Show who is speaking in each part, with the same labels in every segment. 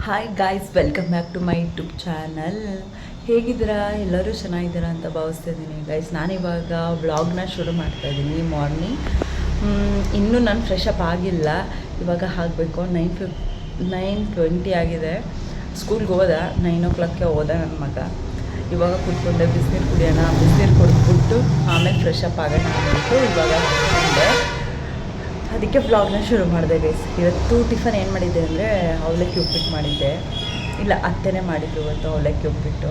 Speaker 1: Hi guys, welcome back to my YouTube channel. ಹೇಗಿದ್ದೀರಾ? ಎಲ್ಲರೂ ಚೆನ್ನಾಗಿದ್ದೀರಾ ಅಂತ ಭಾವಿಸ್ತಿದ್ದೀನಿ ಗೈಸ್. ನಾನಿವಾಗ ವ್ಲಾಗ್ನ ಶುರು ಮಾಡ್ತಾಯಿದ್ದೀನಿ. ಮಾರ್ನಿಂಗ್ ಇನ್ನೂ ನಾನು ಫ್ರೆಶ್ ಅಪ್ ಆಗಿಲ್ಲ. ಇವಾಗ ಆಗಬೇಕು. 9:20 ಆಗಿದೆ. ಸ್ಕೂಲ್ಗೆ ಹೋದ 9 ಹೋದ ನನ್ನ ಮಗ. ಇವಾಗ ಕೂತ್ಕೊಂಡೆ, ಬಿಸಿನೀರು ಕುಡಿಯೋಣ, ಬಿಸಿನೀರು ಕುಡಿದ್ಬಿಟ್ಟು ಆಮೇಲೆ ಫ್ರೆಶ್ ಅಪ್ ಆಗೋಣ ಅಂದ್ಬಿಟ್ಟು ಇವಾಗ ಕೂತ್ಕೊಂಡೆ. ಅದಕ್ಕೆ ವ್ಲಾಗ್ನ ಶುರು ಮಾಡಿದೆ ಗೈಸ್. ಇವತ್ತು ಟಿಫನ್ ಏನು ಮಾಡಿದ್ದೆ ಅಂದರೆ ಅವಲಕ್ಕಿ ಉಪ್ಪಿಟ್ಟು ಮಾಡಿದ್ದೆ. ಇಲ್ಲ, ಅತ್ತೆನೇ ಮಾಡಿದ್ದು ಇವತ್ತು ಅವಲಕ್ಕಿ ಉಪ್ಪಿಟ್ಟು.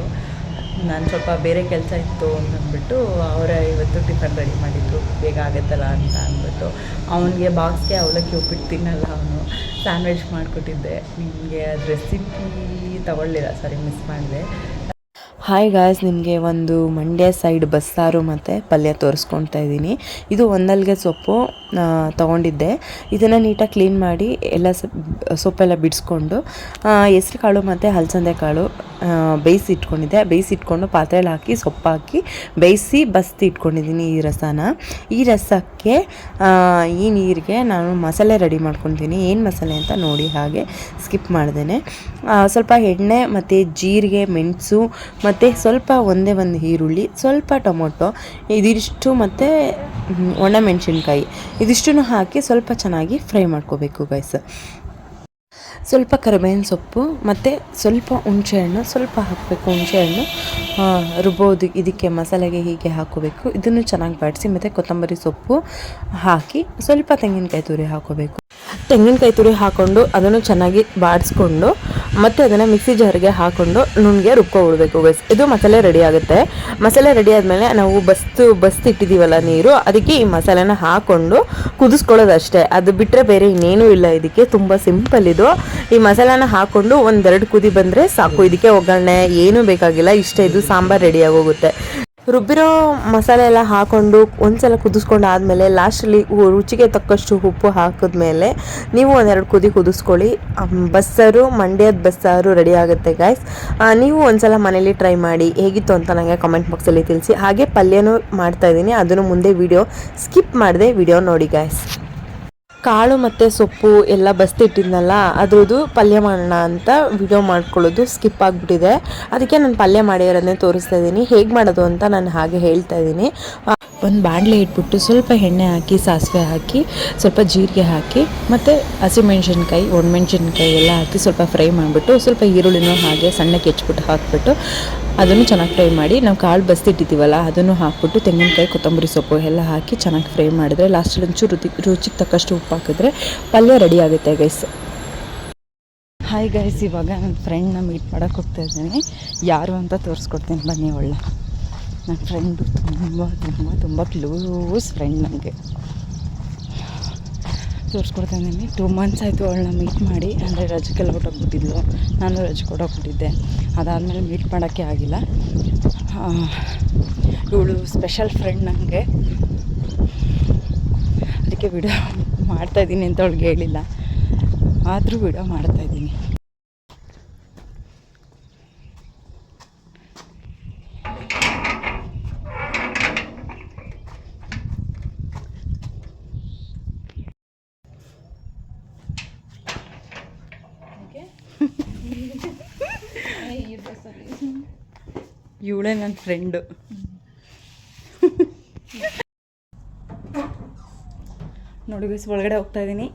Speaker 1: ನಾನು ಸ್ವಲ್ಪ ಬೇರೆ ಕೆಲಸ ಇತ್ತು ಅಂತಂದ್ಬಿಟ್ಟು ಇವತ್ತು ಟಿಫನ್ ರೆಡಿ ಮಾಡಿದ್ರು, ಬೇಗ ಆಗುತ್ತಲ್ಲ ಅಂತ ಅಂದ್ಬಿಟ್ಟು. ಅವನಿಗೆ ಬಾಕ್ಸ್ಗೆ ಅವಲಕ್ಕಿ ಉಪ್ಪಿಟ್ಟು ತಿನ್ನಲ್ಲ ಅವನು. ಸ್ಯಾಂಡ್ವಿಚ್ ಮಾಡಿಕೊಟ್ಟಿದ್ದೆ. ನಿಮಗೆ ಅದು ರೆಸಿಪಿ ತಗೊಳ್ಳಿಲ್ಲ, ಸಾರಿ, ಮಿಸ್ ಮಾಡಿದೆ. ಹಾಯ್ ಗಾಯ್ಸ್, ನಿಮಗೆ ಒಂದು ಮಂಡ್ಯ ಸೈಡ್ ಬಸ್ಸಾರು ಮತ್ತು ಪಲ್ಯ ತೋರಿಸ್ಕೊಳ್ತಾ ಇದ್ದೀನಿ. ಇದು ಒಂದಲ್ಗೆ ಸೊಪ್ಪು ತೊಗೊಂಡಿದ್ದೆ. ಇದನ್ನು ನೀಟಾಗಿ ಕ್ಲೀನ್ ಮಾಡಿ ಎಲ್ಲ ಸೊಪ್ಪೆಲ್ಲ ಬಿಡಿಸ್ಕೊಂಡು ಹೆಸ್ರು ಕಾಳು ಮತ್ತು ಹಲಸಂದೆ ಕಾಳು ಬೇಯಿಸಿಟ್ಕೊಂಡು ಪಾತ್ರೆಯಲ್ಲಿ ಹಾಕಿ ಸೊಪ್ಪು ಹಾಕಿ ಬೇಯಿಸಿ ಬಸ್ತಿ ಇಟ್ಕೊಂಡಿದ್ದೀನಿ ಈ ರಸನ. ಈ ರಸಕ್ಕೆ ಈ ನೀರಿಗೆ ನಾನು ಮಸಾಲೆ ರೆಡಿ ಮಾಡ್ಕೊತೀನಿ. ಏನು ಮಸಾಲೆ ಅಂತ ನೋಡಿ, ಹಾಗೆ ಸ್ಕಿಪ್ ಮಾಡ್ದೇನೆ. ಸ್ವಲ್ಪ ಎಣ್ಣೆ ಮತ್ತು ಜೀರಿಗೆ, ಮೆಣಸು ಮತ್ತು ಸ್ವಲ್ಪ ಒಂದೇ ಒಂದು ಈರುಳ್ಳಿ, ಸ್ವಲ್ಪ ಟೊಮೊಟೊ, ಇದಿಷ್ಟು ಮತ್ತು ಒಣಮೆಣಸಿನ್ಕಾಯಿ, ಇದಿಷ್ಟನ್ನು ಹಾಕಿ ಸ್ವಲ್ಪ ಚೆನ್ನಾಗಿ ಫ್ರೈ ಮಾಡ್ಕೋಬೇಕು ಗೈಸ್. ಸ್ವಲ್ಪ ಕರಿಬೇವಿನ ಸೊಪ್ಪು ಮತ್ತು ಸ್ವಲ್ಪ ಹುಣಸೆಹಣ್ಣು ಸ್ವಲ್ಪ ಹಾಕಬೇಕು. ಹುಣಸೆಹಣ್ಣು ರುಬ್ಬೋದು, ಇದಕ್ಕೆ ಮಸಾಲೆಗೆ ಹೀಗೆ ಹಾಕೋಬೇಕು. ಇದನ್ನು ಚೆನ್ನಾಗಿ ಬಾಡಿಸಿ ಮತ್ತು ಕೊತ್ತಂಬರಿ ಸೊಪ್ಪು ಹಾಕಿ ಸ್ವಲ್ಪ ತೆಂಗಿನಕಾಯಿ ತುರಿ ಹಾಕೋಬೇಕು. ತೆಂಗಿನಕಾಯಿ ತುರಿ ಹಾಕ್ಕೊಂಡು ಅದನ್ನು ಚೆನ್ನಾಗಿ ಬಾಡಿಸ್ಕೊಂಡು ಮತ್ತು ಅದನ್ನು ಮಿಕ್ಸಿ ಜಾರಿಗೆ ಹಾಕ್ಕೊಂಡು ನುಣ್ಣಗೆ ರುಬ್ಕೊಬಿಡ್ಬೇಕು ಗೈಸ್. ಇದು ಮಸಾಲೆ ರೆಡಿ ಆಗುತ್ತೆ. ಮಸಾಲೆ ರೆಡಿ ಆದಮೇಲೆ ನಾವು ಬಸ್ತು ಇಟ್ಟಿದ್ದೀವಲ್ಲ ನೀರು, ಅದಕ್ಕೆ ಈ ಮಸಾಲೆನ ಹಾಕ್ಕೊಂಡು ಕುದಿಸ್ಕೊಳ್ಳೋದಷ್ಟೇ. ಅದು ಬಿಟ್ಟರೆ ಬೇರೆ ಇನ್ನೇನೂ ಇಲ್ಲ. ಇದಕ್ಕೆ ತುಂಬ ಸಿಂಪಲ್ ಇದು. ಈ ಮಸಾಲೆನ ಹಾಕ್ಕೊಂಡು 1-2 ಕುದಿ ಬಂದರೆ ಸಾಕು. ಇದಕ್ಕೆ ಒಗ್ಗರಣೆ ಏನೂ ಬೇಕಾಗಿಲ್ಲ. ಇಷ್ಟೇ, ಇದು ಸಾಂಬಾರು ರೆಡಿಯಾಗಿ ಹೋಗುತ್ತೆ. ರುಬ್ಬಿರೋ ಮಸಾಲೆ ಎಲ್ಲ ಹಾಕ್ಕೊಂಡು ಒಂದ್ಸಲ ಕುದಿಸ್ಕೊಂಡು ಆದಮೇಲೆ ಲಾಸ್ಟಲ್ಲಿ ರುಚಿಗೆ ತಕ್ಕಷ್ಟು ಉಪ್ಪು ಹಾಕಿದ್ಮೇಲೆ ನೀವು 1-2 ಕುದಿ ಕುದಿಸ್ಕೊಳ್ಳಿ. ಬಸ್ಸಾರು, ಮಂಡ್ಯದ ಬಸ್ಸಾರು ರೆಡಿ ಆಗುತ್ತೆ ಗೈಸ್. ನೀವು ಒಂದ್ಸಲ ಮನೇಲಿ ಟ್ರೈ ಮಾಡಿ ಹೇಗಿತ್ತು ಅಂತ ನನಗೆ ಕಮೆಂಟ್ ಬಾಕ್ಸಲ್ಲಿ ತಿಳಿಸಿ. ಹಾಗೆ ಪಲ್ಯನೂ ಮಾಡ್ತಾಯಿದ್ದೀನಿ, ಅದನ್ನು ಮುಂದೆ ವಿಡಿಯೋ ಸ್ಕಿಪ್ ಮಾಡಿದೆ, ವಿಡಿಯೋ ನೋಡಿ ಗೈಸ್. ಕಾಳು ಮತ್ತು ಸೊಪ್ಪು ಎಲ್ಲ ಬಸ್ತಿಟ್ಟಿದ್ನಲ್ಲ, ಅದ್ರದ್ದು ಪಲ್ಯ ಮಾಡೋಣ ಅಂತ ವಿಡಿಯೋ ಮಾಡ್ಕೊಳ್ಳೋದು ಸ್ಕಿಪ್ ಆಗಿಬಿಟ್ಟಿದೆ. ಅದಕ್ಕೆ ನಾನು ಪಲ್ಯ ಮಾಡಿರೋದನ್ನೇ ತೋರಿಸ್ತಾ ಇದ್ದೀನಿ. ಹೇಗೆ ಮಾಡೋದು ಅಂತ ನಾನು ಹಾಗೆ ಹೇಳ್ತಾ ಇದ್ದೀನಿ. ಒಂದು ಬಾಣಲೆ ಇಟ್ಬಿಟ್ಟು ಸ್ವಲ್ಪ ಎಣ್ಣೆ ಹಾಕಿ, ಸಾಸಿವೆ ಹಾಕಿ, ಸ್ವಲ್ಪ ಜೀರಿಗೆ ಹಾಕಿ ಮತ್ತು ಹಸಿಮೆಣ್ಸಿನ್ಕಾಯಿ, ಒಣಮೆಣ್ಸಿನ್ಕಾಯಿ ಎಲ್ಲ ಹಾಕಿ ಸ್ವಲ್ಪ ಫ್ರೈ ಮಾಡಿಬಿಟ್ಟು ಸ್ವಲ್ಪ ಈರುಳ್ಳಿನೂ ಹಾಗೆ ಸಣ್ಣಕ್ಕೆ ಹೆಚ್ಚಿಬಿಟ್ಟು ಹಾಕಿಬಿಟ್ಟು ಅದನ್ನು ಚೆನ್ನಾಗಿ ಫ್ರೈ ಮಾಡಿ, ನಾವು ಕಾಳು ಬಸ್ತಿಟ್ಟಿದ್ದೀವಲ್ಲ ಅದನ್ನು ಹಾಕ್ಬಿಟ್ಟು ತೆಂಗಿನಕಾಯಿ, ಕೊತ್ತಂಬರಿ ಸೊಪ್ಪು ಎಲ್ಲ ಹಾಕಿ ಚೆನ್ನಾಗಿ ಫ್ರೈ ಮಾಡಿದ್ರೆ ಲಾಸ್ಟಲ್ಲಿ ಒಂಚೂರು ರುಚಿಗೆ ತಕ್ಕಷ್ಟು ಉಪ್ಪು ಹಾಕಿದ್ರೆ ಪಲ್ಯ ರೆಡಿ ಆಗುತ್ತೆ ಗೈಸ್. ಹಾಯ್ ಗೈಸ್, ಇವಾಗ ನನ್ನ ಫ್ರೆಂಡ್ನ ಮೀಟ್ ಮಾಡೋಕ್ಕೆ ಹೋಗ್ತಾ ಇದ್ದೀನಿ. ಯಾರು ಅಂತ ತೋರಿಸ್ಕೊಡ್ತೀನಿ ಬನ್ನಿ. ನನ್ನ ಫ್ರೆಂಡು ತುಂಬ ತುಂಬ ತುಂಬ ಕ್ಲೋಸ್ ಫ್ರೆಂಡ್ ನನಗೆ. ತೋರಿಸ್ಕೊಡ್ತಾ ಇದ್ದೀನಿ. 2 months ಆಯಿತು ಅವಳನ್ನ ಮೀಟ್ ಮಾಡಿ. ಅಂದರೆ ರಜಕ್ಕೆಲ್ಲ ಹೊಟ್ಟೋಗ್ಬಿಟ್ಟಿದ್ಲು, ನಾನು ರಜೆ ಕೊಡೋಗ್ಬಿಟ್ಟಿದ್ದೆ. ಅದಾದಮೇಲೆ ಮೀಟ್ ಮಾಡೋಕ್ಕೆ ಆಗಿಲ್ಲ. ಇವಳು ಸ್ಪೆಷಲ್ ಫ್ರೆಂಡ್ ನನಗೆ. ಅದಕ್ಕೆ ವಿಡಿಯೋ ಮಾಡ್ತಾಯಿದ್ದೀನಿ ಅಂತ ಅವಳಿಗೆ ಹೇಳಿಲ್ಲ, ಆದರೂ ವಿಡಿಯೋ ಮಾಡ್ತಾಯಿದ್ದೀನಿ. ಇವಳೇ ನನ್ನ ಫ್ರೆಂಡು. ನೋಡಿ ಗೈಸ್, ಒಳಗಡೆ ಹೋಗ್ತಾ ಇದ್ದೀನಿ.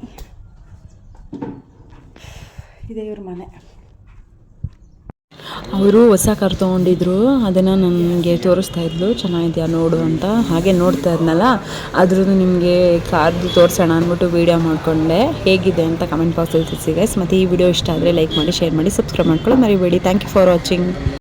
Speaker 1: ಇದೇ ಇವ್ರ ಮನೆ. ಅವರು ಹೊಸ ಕಾರ್ ತೊಗೊಂಡಿದ್ರು, ಅದನ್ನು ನನಗೆ ತೋರಿಸ್ತಾ ಇದ್ಲು, ಚೆನ್ನಾಗಿದೆಯಾ ನೋಡು ಅಂತ. ಹಾಗೆ ನೋಡ್ತಾ ಇದ್ನಲ್ಲ, ಅದ್ರದ್ದು ನಿಮಗೆ ಕಾರ್ದು ತೋರಿಸೋಣ ಅಂದ್ಬಿಟ್ಟು ವೀಡಿಯೋ ಮಾಡಿಕೊಂಡೆ. ಹೇಗಿದೆ ಅಂತ ಕಮೆಂಟ್ ಬಾಕ್ಸಲ್ಲಿ ತಿಳಿಸಿ ಗೈಸ್. ಮತ್ತು ಈ ವಿಡಿಯೋ ಇಷ್ಟ ಆದರೆ ಲೈಕ್ ಮಾಡಿ, ಶೇರ್ ಮಾಡಿ, ಸಬ್ಸ್ಕ್ರೈಬ್ ಮಾಡ್ಕೊಳ್ಳಿ ಮರಿಬೇಡಿ. Thank you for watching.